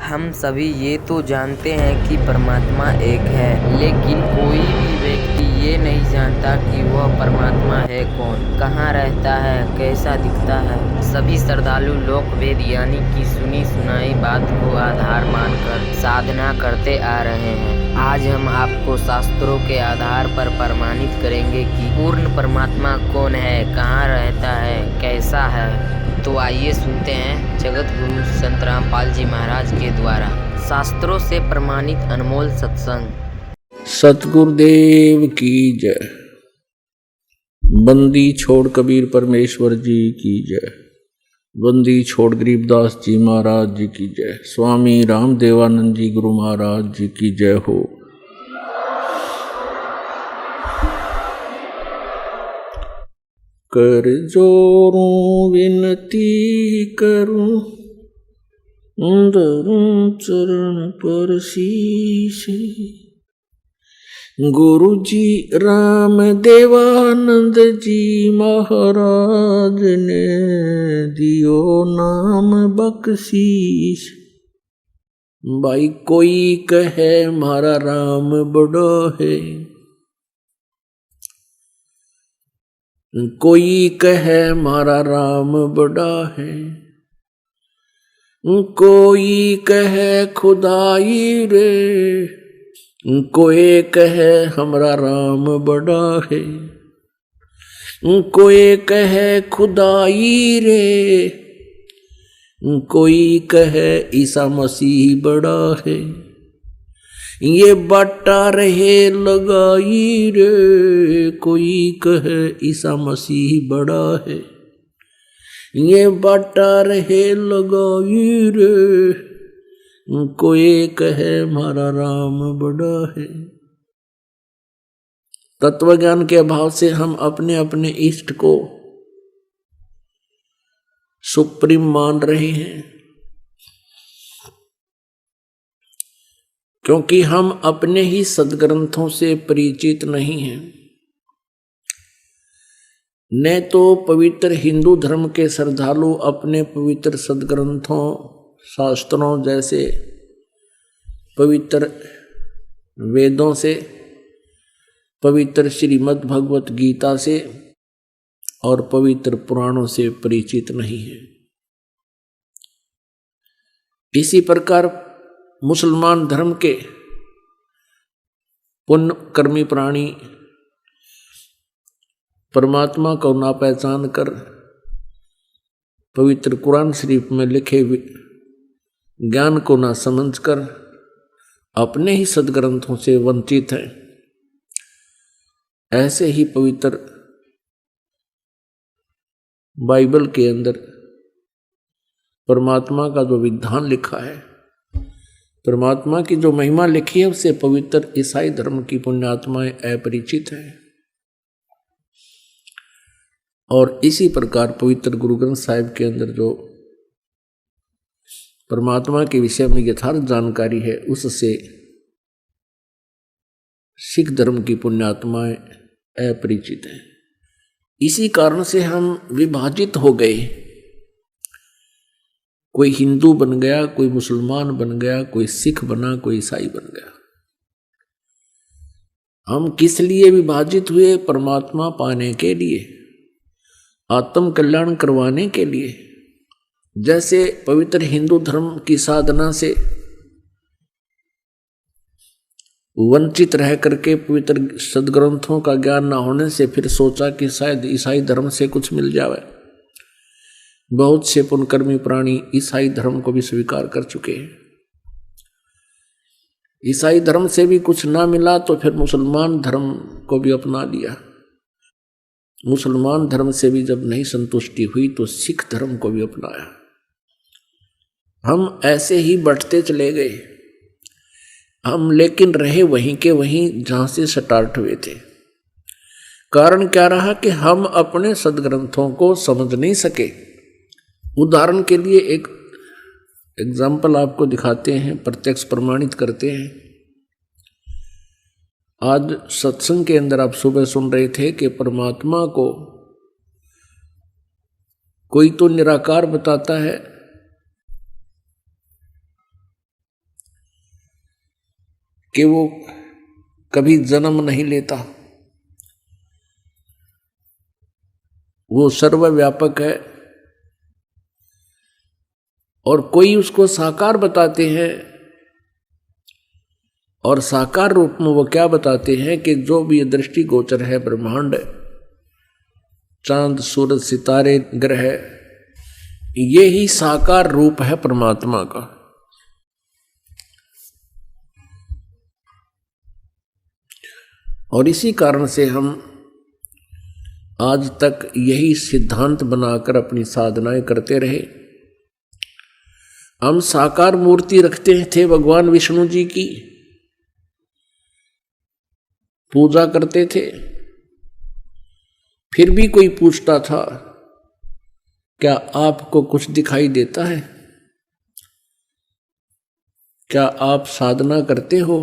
हम सभी ये तो जानते हैं कि परमात्मा एक है, लेकिन कोई भी व्यक्ति ये नहीं जानता कि वह परमात्मा है कौन, कहाँ रहता है, कैसा दिखता है। सभी श्रद्धालु लोक वेद यानी कि सुनी सुनाई बात को आधार मानकर साधना करते आ रहे हैं। आज हम आपको शास्त्रों के आधार पर प्रमाणित करेंगे कि पूर्ण परमात्मा कौन है, कहाँ रहता है, कैसा है। तो आइए सुनते हैं जगत गुरु संत रामपाल जी महाराज के द्वारा शास्त्रों से प्रमाणित अनमोल सत्संग। सतगुरुदेव की जय। बंदी छोड़ कबीर परमेश्वर जी की जय। बंदी छोड़ गरीबदास जी महाराज जी की जय। स्वामी रामदेवानंद जी गुरु महाराज जी की जय हो। कर जोरूं विनती करूं, धरूं चरण पर शीश। गुरु जी राम देवानंद जी महाराज ने दियो नाम बख्शीश। भाई कोई कहे मारा राम बड़ो है, कोई कहे मारा राम बड़ा है, कोई कहे खुदाई रे, कोई कहे हमरा राम बड़ा है, कोई कहे खुदाई रे, कोई कहे ईसा मसीह बड़ा है। ये बाटा रहे लगाई रे, कोई कहे ईसा मसीह बड़ा है। ये बाटा रहे लगाई रे, कोई कहे मारा राम बड़ा है। तत्व ज्ञान के अभाव से हम अपने अपने इष्ट को सुप्रीम मान रहे हैं, क्योंकि हम अपने ही सदग्रंथों से परिचित नहीं हैं। न तो पवित्र हिंदू धर्म के श्रद्धालु अपने पवित्र सदग्रंथों शास्त्रों जैसे पवित्र वेदों से, पवित्र श्रीमद् भगवत गीता से और पवित्र पुराणों से परिचित नहीं है। इसी प्रकार मुसलमान धर्म के पुण्य कर्मी प्राणी परमात्मा को ना पहचान कर पवित्र कुरान शरीफ में लिखे ज्ञान को ना समझकर अपने ही सदग्रंथों से वंचित हैं। ऐसे ही पवित्र बाइबल के अंदर परमात्मा का जो विधान लिखा है, परमात्मा की जो महिमा लिखी है, उससे पवित्र ईसाई धर्म की पुण्यात्माएं अपरिचित हैं। और इसी प्रकार पवित्र गुरु ग्रंथ साहिब के अंदर जो परमात्मा के विषय में यथार्थ जानकारी है, उससे सिख धर्म की पुण्यात्माएं अपरिचित हैं। इसी कारण से हम विभाजित हो गए। कोई हिंदू बन गया, कोई मुसलमान बन गया, कोई सिख बना, कोई ईसाई बन गया। हम किस लिए विभाजित हुए? परमात्मा पाने के लिए, आत्म कल्याण करवाने के लिए। जैसे पवित्र हिंदू धर्म की साधना से वंचित रह करके पवित्र सदग्रंथों का ज्ञान न होने से फिर सोचा कि शायद ईसाई धर्म से कुछ मिल जाए। बहुत से पुण्यकर्मी प्राणी ईसाई धर्म को भी स्वीकार कर चुके हैं। ईसाई धर्म से भी कुछ ना मिला तो फिर मुसलमान धर्म को भी अपना लिया। मुसलमान धर्म से भी जब नहीं संतुष्टि हुई तो सिख धर्म को भी अपनाया। हम ऐसे ही बढ़ते चले गए। हम लेकिन रहे वहीं के वहीं जहां से स्टार्ट हुए थे। कारण क्या रहा कि हम अपने सदग्रंथों को समझ नहीं सके। उदाहरण के लिए एक एग्जाम्पल आपको दिखाते हैं, प्रत्यक्ष प्रमाणित करते हैं। आज सत्संग के अंदर आप सुबह सुन रहे थे कि परमात्मा को कोई तो निराकार बताता है, कि वो कभी जन्म नहीं लेता, वो सर्वव्यापक है। और कोई उसको साकार बताते हैं, और साकार रूप में वो क्या बताते हैं कि जो भी दृष्टि गोचर है ब्रह्मांड, चांद सूरज सितारे ग्रह, ये ही साकार रूप है परमात्मा का। और इसी कारण से हम आज तक यही सिद्धांत बनाकर अपनी साधनाएं करते रहे। हम साकार मूर्ति रखते थे भगवान विष्णु जी की, पूजा करते थे। फिर भी कोई पूछता था, क्या आपको कुछ दिखाई देता है? क्या आप साधना करते हो?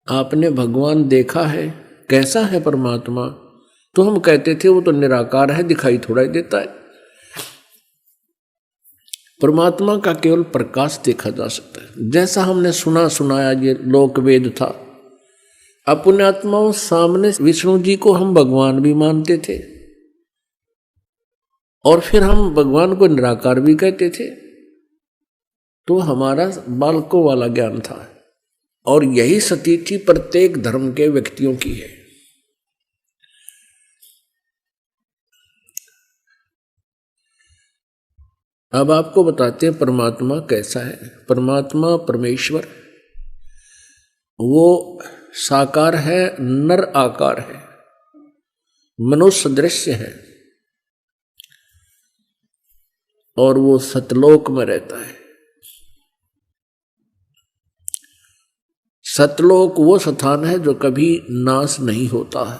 आपने भगवान देखा है? कैसा है परमात्मा? तो हम कहते थे वो तो निराकार है, दिखाई थोड़ा ही देता है। परमात्मा का केवल प्रकाश देखा जा सकता है। जैसा हमने सुना सुनाया ये लोक वेद था, अपने आत्माओं सामने विष्णु जी को हम भगवान भी मानते थे, और फिर हम भगवान को निराकार भी कहते थे। तो हमारा बालकों वाला ज्ञान था, और यही स्थिति प्रत्येक धर्म के व्यक्तियों की है। अब आपको बताते हैं परमात्मा कैसा है। परमात्मा परमेश्वर वो साकार है, नर आकार है, मनुष्य दृश्य है, और वो सतलोक में रहता है। सतलोक वो स्थान है जो कभी नाश नहीं होता है।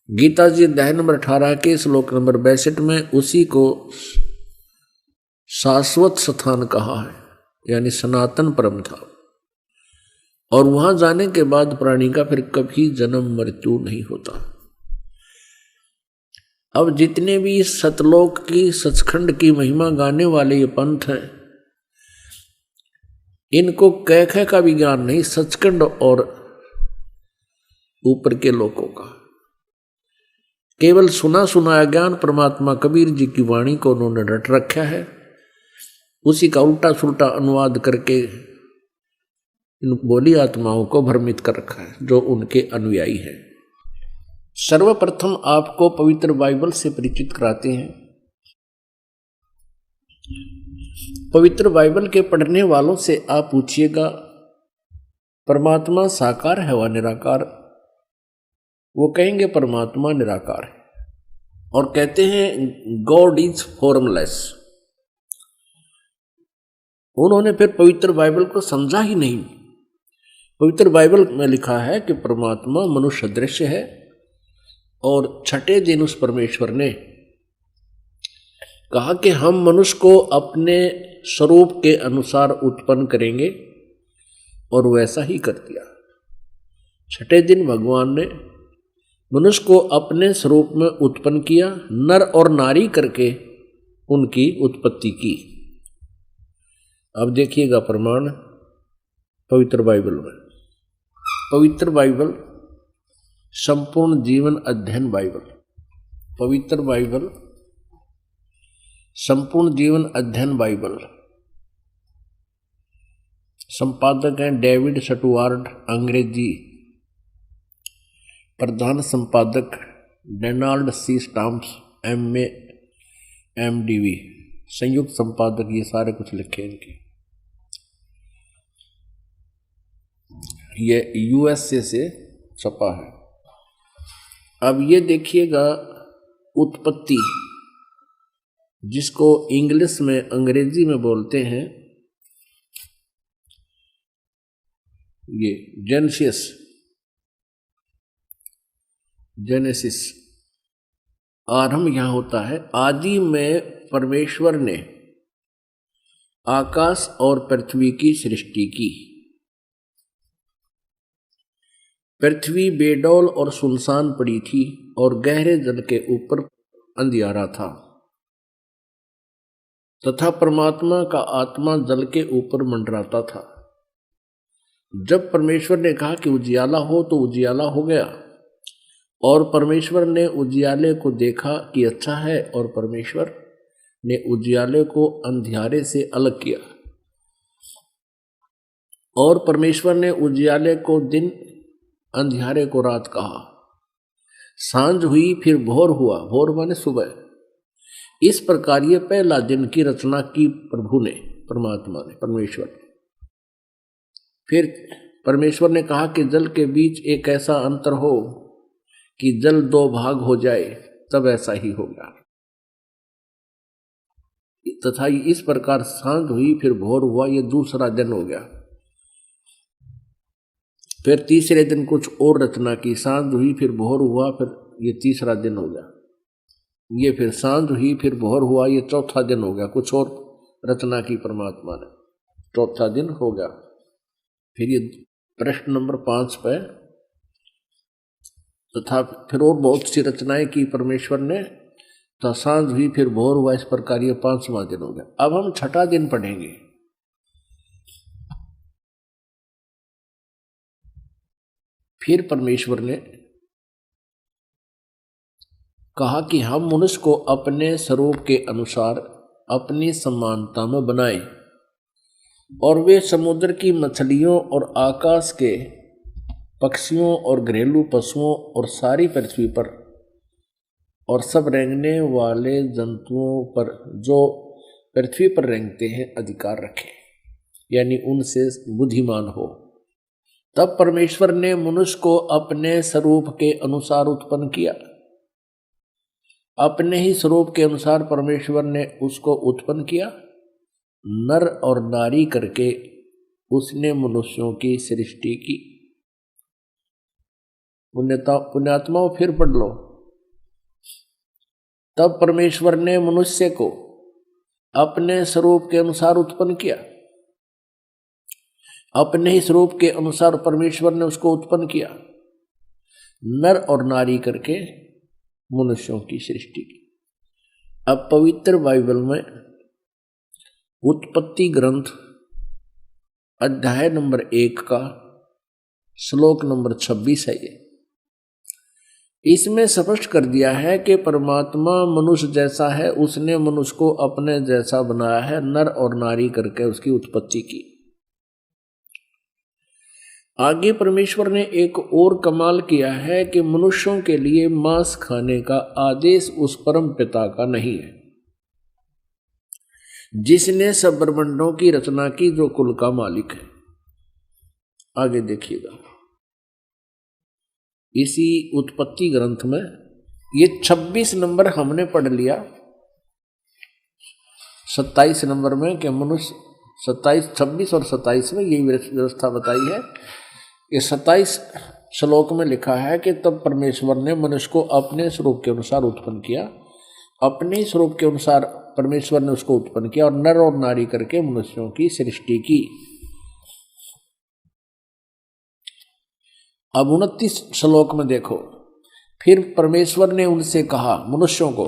गीता जी अध्याय नंबर 18 के श्लोक नंबर 62 में उसी को शाश्वत स्थान कहा है, यानी सनातन परम था। और वहां जाने के बाद प्राणी का फिर कभी जन्म मृत्यु नहीं होता। अब जितने भी सतलोक की सचखंड की महिमा गाने वाले ये पंथ हैं, इनको कह कह का भी ज्ञान नहीं, सचखंड और ऊपर के लोकों का केवल सुना सुनाया ज्ञान परमात्मा कबीर जी की वाणी को उन्होंने रट रखा है। उसी का उल्टा सुल्टा अनुवाद करके इन बोली आत्माओं को भ्रमित कर रखा है, जो उनके अनुयायी हैं। सर्वप्रथम आपको पवित्र बाइबल से परिचित कराते हैं। पवित्र बाइबल के पढ़ने वालों से आप पूछिएगा परमात्मा साकार है व निराकार? वो कहेंगे परमात्मा निराकार है, और कहते हैं गॉड इज फॉर्मलेस। उन्होंने फिर पवित्र बाइबल को समझा ही नहीं। पवित्र बाइबल में लिखा है कि परमात्मा मनुष्य दृश्य है, और छठे दिन उस परमेश्वर ने कहा कि हम मनुष्य को अपने स्वरूप के अनुसार उत्पन्न करेंगे, और वैसा ही कर दिया। छठे दिन भगवान ने मनुष्य को अपने स्वरूप में उत्पन्न किया, नर और नारी करके उनकी उत्पत्ति की। अब देखिएगा प्रमाण पवित्र बाइबल में। पवित्र बाइबल संपूर्ण जीवन अध्ययन बाइबल, पवित्र बाइबल संपूर्ण जीवन अध्ययन बाइबल, संपादक हैं डेविड स्टुअर्ट, अंग्रेजी, प्रधान संपादक Donald C Stamps, MA MDV, संयुक्त संपादक, ये सारे कुछ लिखे इनके। ये USA से छपा है। अब ये देखिएगा उत्पत्ति, जिसको इंग्लिश में अंग्रेजी में बोलते हैं ये जेनेसिस। आरंभ यहां होता है, आदि में परमेश्वर ने आकाश और पृथ्वी की सृष्टि की। पृथ्वी बेडौल और सुनसान पड़ी थी, और गहरे जल के ऊपर अंधियारा था, तथा परमात्मा का आत्मा जल के ऊपर मंडराता था। जब परमेश्वर ने कहा कि उजियाला हो तो उजियाला हो गया, और परमेश्वर ने उजियाले को देखा कि अच्छा है, और परमेश्वर ने उजियाले को अंधियारे से अलग किया, और परमेश्वर ने उजियाले को दिन, अंधियारे को रात कहा। सांझ हुई फिर भोर हुआ, भोर माने सुबह। इस प्रकार ये पहला दिन की रचना की प्रभु ने, परमात्मा ने, परमेश्वर ने। फिर परमेश्वर ने कहा कि जल के बीच एक ऐसा अंतर हो कि जल दो भाग हो जाए, तब ऐसा ही होगा। तथा इस प्रकार सांझ हुई फिर भोर हुआ, ये दूसरा दिन हो गया। फिर तीसरे दिन कुछ और रचना की, सांझ हुई फिर भोर हुआ, फिर ये तीसरा दिन हो गया। ये फिर सांझ हुई फिर भोर हुआ, ये चौथा दिन हो गया। कुछ और रचना की परमात्मा ने, चौथा दिन हो गया। फिर ये प्रश्न नंबर 5 पे, तथा फिर और बहुत सी रचनाएं की परमेश्वर ने। तो सांझ हुई फिर भोर हुआ, इस प्रकार ये 5वां दिन हो गया। अब हम छठा दिन पढ़ेंगे। फिर परमेश्वर ने कहा कि हम मनुष्य को अपने स्वरूप के अनुसार अपनी समानता में बनाएं, और वे समुद्र की मछलियों और आकाश के पक्षियों और घरेलू पशुओं और सारी पृथ्वी पर और सब रेंगने वाले जंतुओं पर जो पृथ्वी पर रेंगते हैं अधिकार रखें, यानी उनसे बुद्धिमान हो। तब परमेश्वर ने मनुष्य को अपने स्वरूप के अनुसार उत्पन्न किया। अपने ही स्वरूप के अनुसार परमेश्वर ने उसको उत्पन्न किया, नर और नारी करके उसने मनुष्यों की सृष्टि की। पुण्यात्माओं फिर पढ़ लो। तब परमेश्वर ने मनुष्य को अपने स्वरूप के अनुसार उत्पन्न किया। अपने ही स्वरूप के अनुसार परमेश्वर ने उसको उत्पन्न किया, नर और नारी करके मनुष्यों की सृष्टि की। अब पवित्र बाइबल में उत्पत्ति ग्रंथ अध्याय नंबर 1 का श्लोक नंबर 26 है। ये इसमें स्पष्ट कर दिया है कि परमात्मा मनुष्य जैसा है, उसने मनुष्य को अपने जैसा बनाया है, नर और नारी करके उसकी उत्पत्ति की। आगे परमेश्वर ने एक और कमाल किया है कि मनुष्यों के लिए मांस खाने का आदेश उस परम पिता का नहीं है जिसने सब ब्रह्मांडों की रचना की, जो कुल का मालिक है। आगे देखिएगा, इसी उत्पत्ति ग्रंथ में ये 26 नंबर हमने पढ़ लिया। 27 नंबर में कि मनुष्य 26 और 27 में यही व्यवस्था बताई है। ये 27 श्लोक में लिखा है कि तब परमेश्वर ने मनुष्य को अपने स्वरूप के अनुसार उत्पन्न किया। अपने ही स्वरूप के अनुसार परमेश्वर ने उसको उत्पन्न किया और नर और नारी करके मनुष्यों की सृष्टि की। अब 29 श्लोक में देखो, फिर परमेश्वर ने उनसे कहा, मनुष्यों को,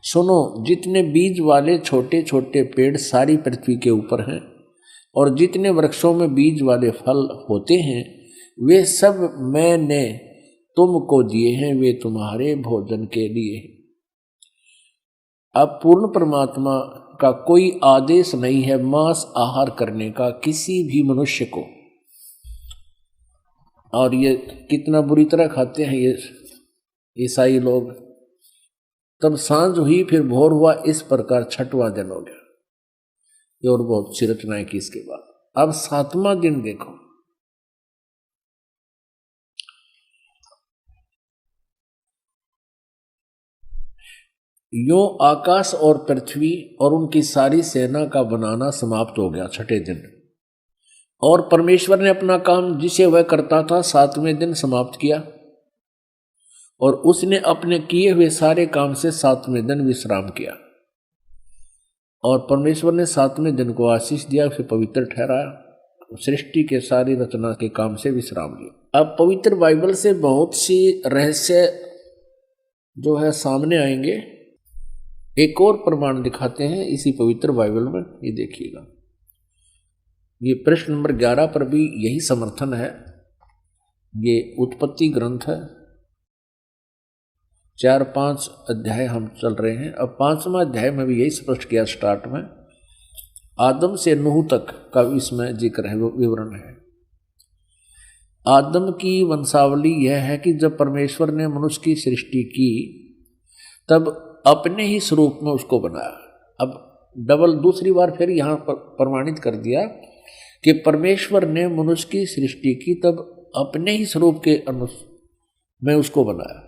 सुनो, जितने बीज वाले छोटे छोटे पेड़ सारी पृथ्वी के ऊपर हैं और जितने वृक्षों में बीज वाले फल होते हैं, वे सब मैंने तुमको दिए हैं, वे तुम्हारे भोजन के लिए। अब पूर्ण परमात्मा का कोई आदेश नहीं है मांस आहार करने का किसी भी मनुष्य को। और ये कितना बुरी तरह खाते हैं ये ईसाई लोग। तब सांझ हुई फिर भोर हुआ, इस प्रकार 6वां दिन हो गया। ये और बहुत सी रचनाएं की इसके बाद। अब 7वां दिन देखो, यो आकाश और पृथ्वी और उनकी सारी सेना का बनाना समाप्त हो गया 6ठे दिन। और परमेश्वर ने अपना काम जिसे वह करता था 7वें दिन समाप्त किया, और उसने अपने किए हुए सारे काम से 7वें दिन विश्राम किया। और परमेश्वर ने 7वें दिन को आशीष दिया, उसे पवित्र ठहराया, सृष्टि के सारी रचना के काम से विश्राम लिया। अब पवित्र बाइबल से बहुत सी रहस्य जो है सामने आएंगे। एक और प्रमाण दिखाते हैं इसी पवित्र बाइबल में, ये देखिएगा। ये प्रश्न नंबर 11 पर भी यही समर्थन है। ये उत्पत्ति ग्रंथ है, 4-5 अध्याय हम चल रहे हैं। अब 5वां अध्याय में भी यही स्पष्ट किया स्टार्ट में, आदम से नूह तक का इसमें जिक्र है, विवरण है। आदम की वंशावली यह है कि जब परमेश्वर ने मनुष्य की सृष्टि की तब अपने ही स्वरूप में उसको बनाया। अब डबल दूसरी बार फिर यहाँ पर प्रमाणित कर दिया कि परमेश्वर ने मनुष्य की सृष्टि की तब अपने ही स्वरूप के में उसको बनाया।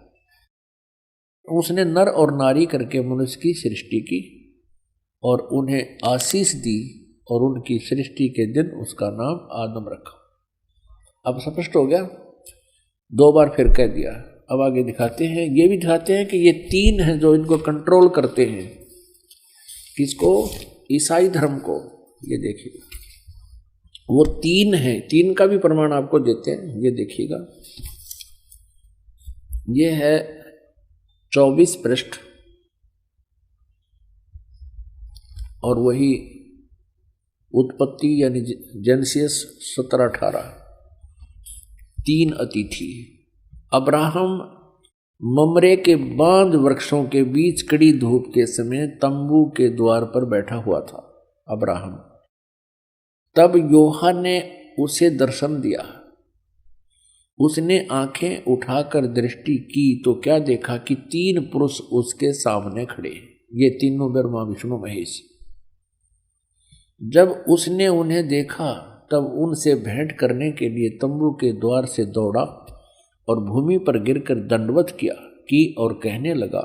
उसने नर और नारी करके मनुष्य की सृष्टि की और उन्हें आशीष दी और उनकी सृष्टि के दिन उसका नाम आदम रखा। अब स्पष्ट हो गया, 2 बार फिर कह दिया। अब आगे दिखाते हैं, ये भी दिखाते हैं कि ये 3 हैं जो इनको कंट्रोल करते हैं। किसको? ईसाई धर्म को। ये देखिए वो 3 हैं, 3 का भी प्रमाण आपको देते हैं। ये देखिएगा, ये है 24 पृष्ठ और वही उत्पत्ति यानी जेनेसिस 17-18। 3 अतिथि। अब्राहम ममरे के बांज वृक्षों के बीच कड़ी धूप के समय तंबू के द्वार पर बैठा हुआ था। अब्राहम, तब यूहन्ना ने उसे दर्शन दिया। उसने आंखें उठाकर दृष्टि की तो क्या देखा कि 3 पुरुष उसके सामने खड़े। ये तीनों ब्रह्मा विष्णु महेश। जब उसने उन्हें देखा तब उनसे भेंट करने के लिए तंबू के द्वार से दौड़ा और भूमि पर गिरकर दंडवत किया और कहने लगा,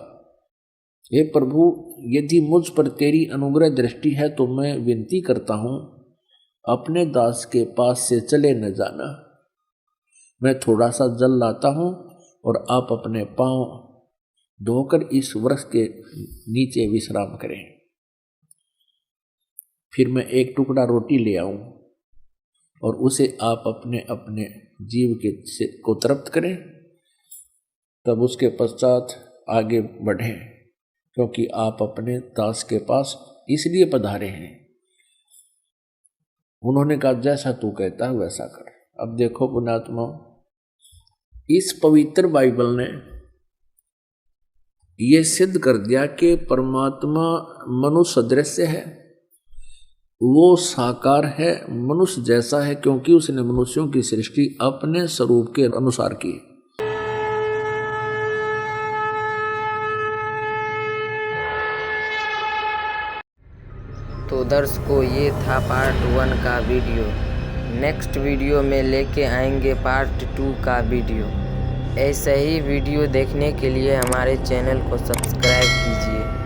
हे प्रभु, यदि मुझ पर तेरी अनुग्रह दृष्टि है तो मैं विनती करता हूँ, अपने दास के पास से चले न जाना। मैं थोड़ा सा जल लाता हूँ और आप अपने पांव धोकर इस वृक्ष के नीचे विश्राम करें। फिर मैं एक टुकड़ा रोटी ले आऊं और उसे आप अपने अपने जीव को तृप्त करें, तब उसके पश्चात आगे बढ़ें, क्योंकि आप अपने दास के पास इसलिए पधारे हैं। उन्होंने कहा, जैसा तू कहता है वैसा कर। अब देखो पुण्यात्मा, इस पवित्र बाइबल ने यह सिद्ध कर दिया कि परमात्मा मनुष्य सदृश है, वो साकार है, मनुष्य जैसा है, क्योंकि उसने मनुष्यों की सृष्टि अपने स्वरूप के अनुसार की। तो दर्शकों, ये था पार्ट 1 का वीडियो। नेक्स्ट वीडियो में लेके आएंगे पार्ट 2 का वीडियो। ऐसे ही वीडियो देखने के लिए हमारे चैनल को सब्सक्राइब कीजिए।